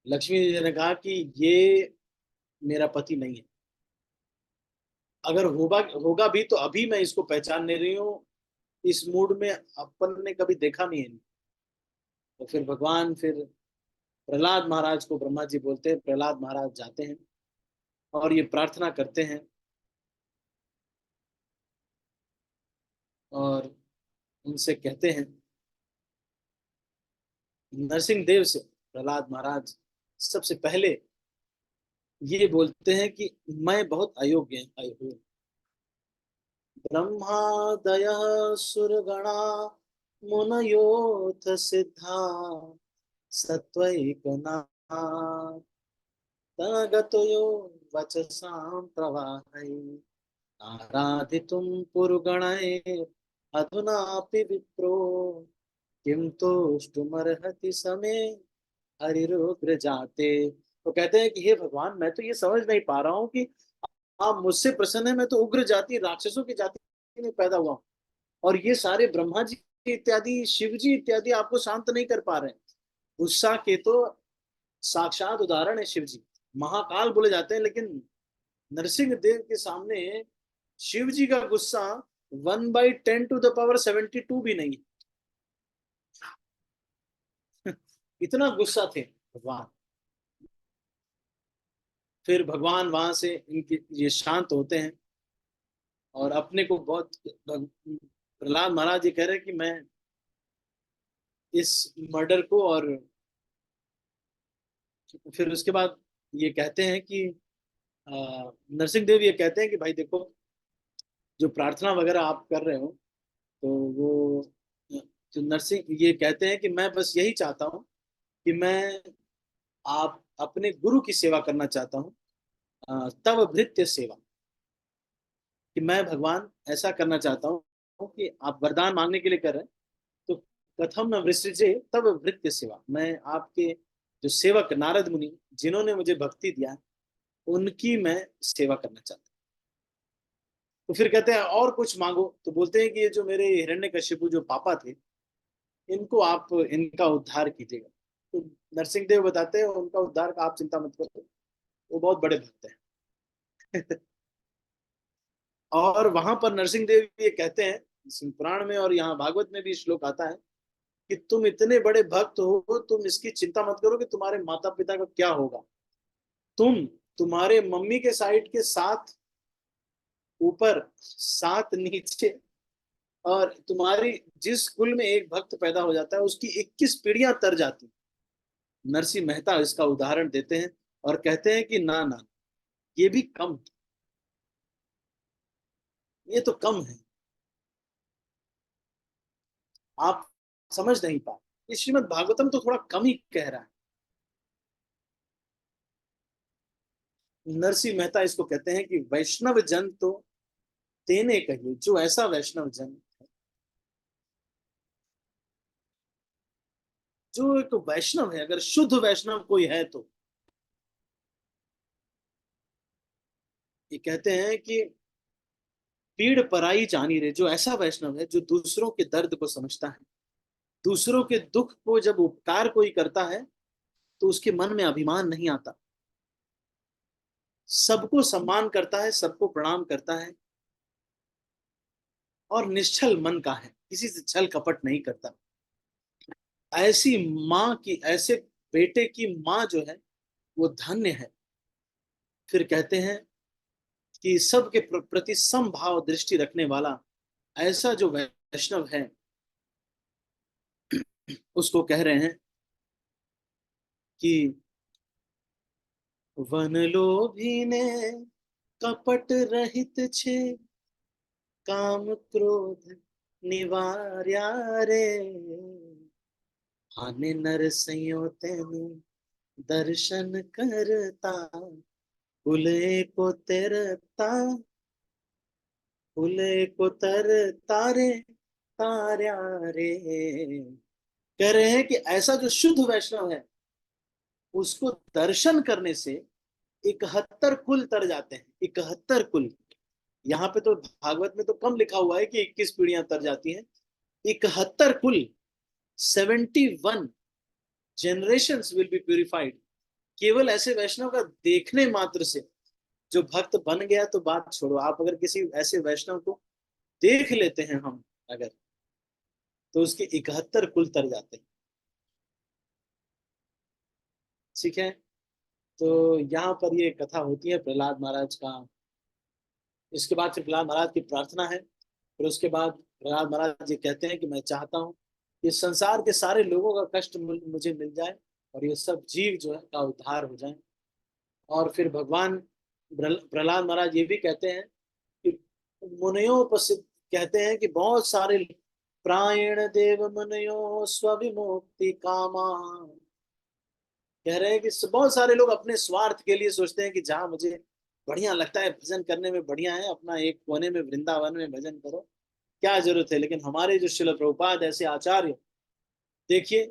A: लक्ष्मी जी ने कहा कि ये मेरा पति नहीं है, अगर होगा होगा भी तो अभी मैं इसको पहचान नहीं रही हूँ, इस मूड में अपन ने कभी देखा नहीं है। तो फिर भगवान फिर प्रहलाद महाराज को ब्रह्मा जी बोलते हैं, प्रहलाद महाराज जाते हैं और ये प्रार्थना करते हैं और उनसे कहते हैं, नरसिंह देव से प्रहलाद महाराज सबसे पहले ये बोलते हैं कि मैं बहुत अयोग्य हूँ। ब्रह्मादय सुरगणा मुनयोथ सिद्धा सत्वैकना तगतयो वचसां प्रवाहै आराधितुं पुरुगणैः अधुनापि विप्रो किं तोष्टुमर्हति समे हरिरुग्र जाते। तो कहते हैं कि हे भगवान, मैं तो ये समझ नहीं पा रहा हूँ कि आप मुझसे प्रसन्न है। मैं तो उग्र जाति, राक्षसों की जाति में पैदा हुआ हूँ, और ये सारे ब्रह्मा जी इत्यादि, शिव जी इत्यादि आपको शांत नहीं कर पा रहे हैं। गुस्सा के तो साक्षात उदाहरण है शिव जी, महाकाल बोले जाते हैं, लेकिन नरसिंह देव के सामने शिव जी का गुस्सा 1/10⁻72 भी नहीं। इतना गुस्सा थे भगवान। फिर भगवान वहां से इनके ये शांत होते हैं और अपने को बहुत, प्रहलाद महाराज ये कह रहे हैं कि मैं इस मर्डर को, और फिर उसके बाद ये कहते हैं कि नरसिंह देव ये कहते हैं कि भाई देखो, जो प्रार्थना वगैरह आप कर रहे हो, तो वो, तो नरसिंह ये कहते हैं कि मैं बस यही चाहता हूँ कि मैं आप अपने गुरु की सेवा करना चाहता हूँ, तव भृत्य सेवा, कि मैं भगवान ऐसा करना चाहता हूँ कि आप वरदान मांगने के लिए कर रहे हैं, तो कथम न वृष्टिजे तब भृत्य सेवा, मैं आपके जो सेवक नारद मुनि जिन्होंने मुझे भक्ति दिया, उनकी मैं सेवा करना चाहता हूँ। तो फिर कहते हैं और कुछ मांगो, तो बोलते हैं कि ये जो मेरे हिरण्यकशिपु जो पापा थे, इनको आप, इनका उद्धार कीजिएगा। तो नरसिंह देव बताते हैं उनका उद्धार का आप चिंता मत करो, वो बहुत बड़े भक्त हैं। और वहां पर नरसिंह देव ये कहते हैं, पुराण में और यहाँ भागवत में भी श्लोक आता है कि तुम इतने बड़े भक्त हो, तुम इसकी चिंता मत करो कि तुम्हारे माता पिता का क्या होगा। तुम्हारे मम्मी के साइड के 7 ऊपर 7 नीचे, और तुम्हारी जिस कुल में एक भक्त पैदा हो जाता है उसकी 21 पीढ़ियां तर जाती। नरसिंह मेहता इसका उदाहरण देते हैं और कहते हैं कि ना ना, ये भी कम, ये तो कम है, आप समझ नहीं पा, ये श्रीमद् भागवतम तो थोड़ा कम ही कह रहा है। नरसिंह मेहता इसको कहते हैं कि वैष्णव जन तो तेने कहिए, जो ऐसा वैष्णव जन, जो एक वैष्णव है, अगर शुद्ध वैष्णव कोई है तो ये कहते हैं कि पीड़ पराई जानी रे, जो ऐसा वैष्णव है जो दूसरों के दर्द को समझता है, दूसरों के दुख को जब उपकार कोई करता है तो उसके मन में अभिमान नहीं आता, सबको सम्मान करता है, सबको प्रणाम करता है, और निश्चल मन का है, किसी से छल कपट नहीं करता। ऐसी माँ की, ऐसे बेटे की माँ जो है वो धन्य है। फिर कहते हैं कि सबके प्रति समभाव दृष्टि रखने वाला ऐसा जो वैष्णव है, उसको कह रहे हैं कि वन लोभी ने कपट रहित छे, काम क्रोध निवार्या रे, आने नर संयो तेनु दर्शन करता, कुले को तेरता, कुले को तर तारे तार्या रे। कह रहे हैं कि ऐसा जो शुद्ध वैष्णव है, उसको दर्शन करने से 71 कुल तर जाते हैं। 71 कुल, यहाँ पे तो भागवत में तो कम लिखा हुआ है कि 21 पीढ़ियां तर जाती हैं। 71 कुल, 71 generations विल बी प्यूरिफाइड, केवल ऐसे वैष्णव का देखने मात्र से। जो भक्त बन गया तो बात छोड़ो, आप अगर किसी ऐसे वैष्णव को देख लेते हैं हम अगर, तो उसके 71 कुल तर जाते हैं। ठीक है, तो यहाँ पर ये कथा होती है प्रहलाद महाराज का। इसके बाद फिर प्रहलाद महाराज की प्रार्थना है। फिर उसके बाद प्रहलाद महाराज ये कहते हैं कि मैं चाहता हूँ कि संसार के सारे लोगों का कष्ट मुझे मिल जाए और ये सब जीव जो है का उद्धार हो जाए। और फिर भगवान प्रहलाद महाराज ये भी कहते हैं कि मुनियों पर कहते हैं कि बहुत सारे प्रायण देव मुनियो स्वविमुक्ति कामा, कह रहे हैं कि बहुत सारे लोग अपने स्वार्थ के लिए सोचते हैं कि जहां मुझे बढ़िया लगता है भजन करने में बढ़िया है, अपना एक कोने में वृंदावन में भजन करो, क्या जरूरत है। लेकिन हमारे जो शिल प्रभुपाद ऐसे आचार्य, देखिए,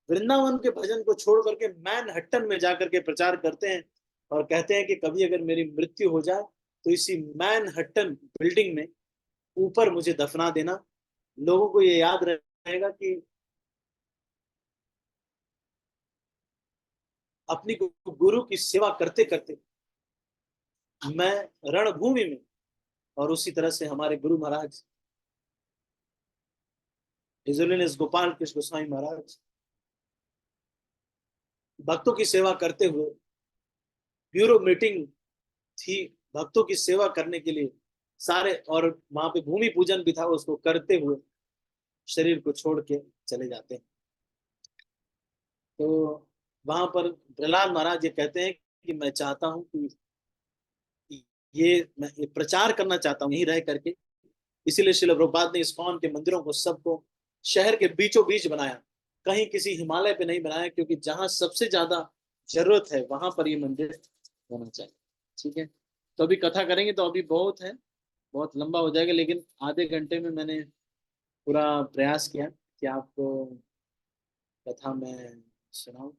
A: वृंदावन के भजन को छोड़ करके मैनहट्टन में जाकर के प्रचार करते हैं और कहते हैं कि कभी अगर मेरी मृत्यु हो जाए तो इसी मैनहट्टन बिल्डिंग में ऊपर मुझे दफना देना। लोगों को ये याद रहेगा कि अपनी गुरु की सेवा करते करते मैं रणभूमि में, और उसी तरह से हमारे गुरु महाराज हिजोलिनस गोपाल कृष्ण गोस्वामी महाराज भक्तों की सेवा करते हुए, ब्यूरो मीटिंग थी भक्तों की सेवा करने के लिए सारे, और वहां पे भूमि पूजन भी था, उसको करते हुए शरीर को छोड़ के चले जाते हैं। तो वहां पर प्रहलाद महाराज ये कहते हैं कि मैं चाहता हूं कि मैं ये प्रचार करना चाहता हूँ यहीं रह करके। इसीलिए श्रील प्रभुपाद ने इस्कॉन के मंदिरों को सबको शहर के बीचों बीच बनाया, कहीं किसी हिमालय पे नहीं बनाया, क्योंकि जहां सबसे ज्यादा जरूरत है वहां पर ये मंदिर होना चाहिए। ठीक है, तो अभी कथा करेंगे तो अभी बहुत है, बहुत लंबा हो जाएगा, लेकिन आधे घंटे में मैंने पूरा प्रयास किया कि आपको कथा में सुनाऊं।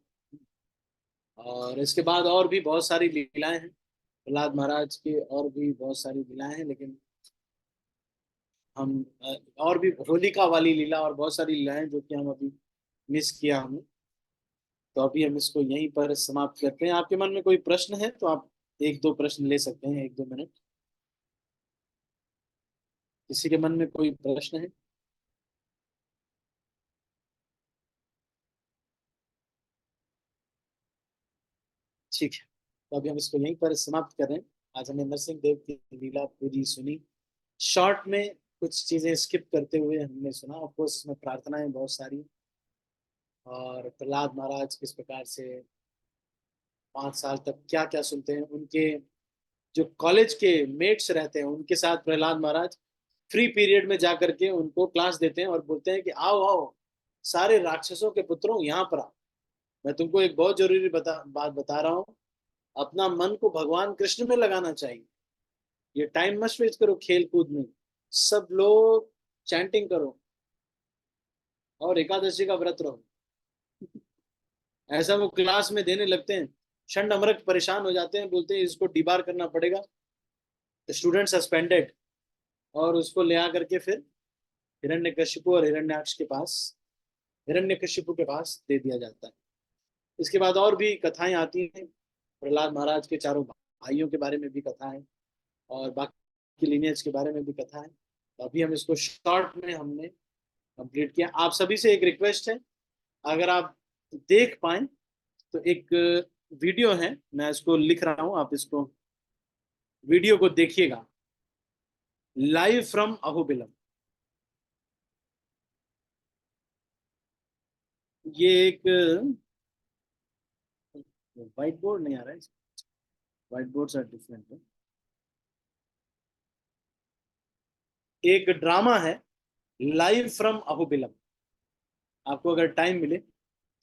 A: और इसके बाद और भी बहुत सारी लीलाएं हैं प्रहलाद महाराज की, और भी बहुत सारी लीलाएं हैं, लेकिन हम और भी होलिका वाली लीला और बहुत सारी लीलाएं जो कि हम अभी मिस किया हमने, तो अभी हम इसको यहीं पर समाप्त करते हैं। आपके मन में कोई प्रश्न है तो आप एक दो प्रश्न ले सकते हैं, एक दो मिनट। किसी के मन में कोई प्रश्न है? ठीक है, तो अभी हम इसको यहीं पर समाप्त कर रहे हैं। आज हमने नरसिंह देव की लीला पूरी सुनी, शॉर्ट में कुछ चीजें स्किप करते हुए हमने सुना। ऑफ कोर्स इसमें प्रार्थनाएं बहुत सारी, और प्रहलाद महाराज किस प्रकार से 5 साल तक क्या क्या सुनते हैं, उनके जो कॉलेज के मेट्स रहते हैं उनके साथ प्रहलाद महाराज फ्री पीरियड में जाकर के उनको क्लास देते हैं और बोलते हैं कि आओ आओ सारे राक्षसों के पुत्रों यहाँ पर आओ। मैं तुमको एक बहुत जरूरी बात बता रहा हूँ, अपना मन को भगवान कृष्ण में लगाना चाहिए। ये टाइम मत वेस्ट करो खेल कूद में, सब लोग चैंटिंग करो और एकादशी का व्रत रहो। ऐसा वो क्लास में देने लगते हैं, शंड अमरक परेशान हो जाते हैं, बोलते हैं इसको डिबार करना पड़ेगा, स्टूडेंट सस्पेंडेड। और उसको ले आकर के फिर हिरण्यकशिपु और हिरण्याक्ष के पास, हिरण्यकशिपु के पास दे दिया जाता है। इसके बाद और भी कथाएं आती हैं, प्रहलाद महाराज के चारों भाइयों के बारे में भी कथा है, और बाकी लिनियज के बारे में भी कथा है। तो अभी हम इसको शॉर्ट में हमने कंप्लीट किया। आप सभी से एक रिक्वेस्ट है, अगर आप देख पाए तो एक वीडियो है, मैं इसको लिख रहा हूँ, आप इसको वीडियो को देखिएगा, लाइव फ्रॉम अहोबिलम। ये एक व्हाइट बोर्ड नहीं आ रहा है, व्हाइट बोर्ड्स आर डिफरेंट। एक ड्रामा है लाइव फ्रॉम अहोबिलम, आपको अगर टाइम मिले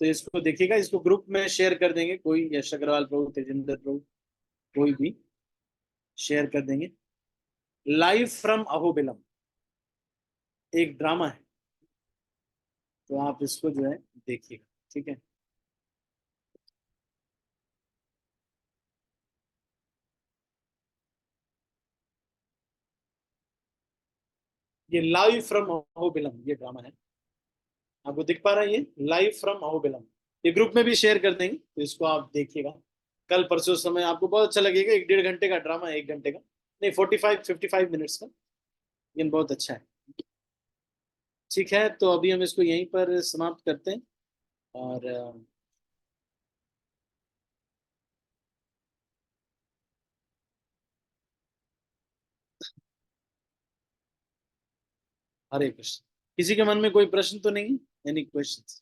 A: तो इसको देखिएगा। इसको ग्रुप में शेयर कर देंगे, कोई यश अग्रवाल प्रभु, तेजिंदर प्रभु, कोई भी शेयर कर देंगे। लाइव फ्रॉम अहोबिलम एक ड्रामा है, तो आप इसको जो है देखिएगा। ठीक है, ये लाइव फ्रॉम अहोबिलम ये ड्रामा है, आपको दिख पा रहा है ये लाइव फ्रॉम अहोबिलम। ये ग्रुप में भी शेयर कर देंगे, तो इसको आप देखिएगा। कल परसों समय आपको बहुत अच्छा लगेगा, 1 डेढ़ घंटे का ड्रामा है, 1 घंटे का नहीं, 45 55 मिनट्स का, लेकिन बहुत अच्छा है। ठीक है, तो अभी हम इसको यहीं पर समाप्त करते हैं। और हरे कृष्ण। किसी के मन में कोई प्रश्न तो नहीं? Any questions?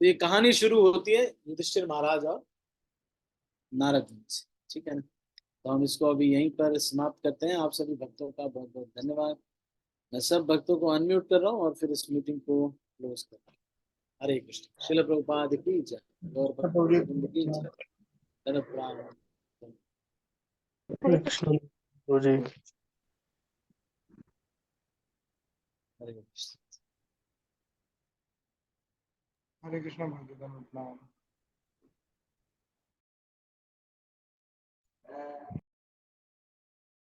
A: तो ये कहानी शुरू होती है युधिष्ठिर महाराज और नारद जी से, ठीक है ना। तो हम इसको अभी यहीं पर समाप्त करते हैं। आप सभी भक्तों का बहुत बहुत धन्यवाद। मैं सब भक्तों को अनम्यूट कर रहा हूँ और फिर इस मीटिंग को क्लोज कर रहा हूँ। हरे कृष्ण। शिल प्रभुपाद की जय। गौर भक्त गोविंद की जय। धन्य प्रणाम।
C: हरे कृष्ण गुरु जी।
A: हरे कृष्ण।
B: हरे कृष्ण भगवान।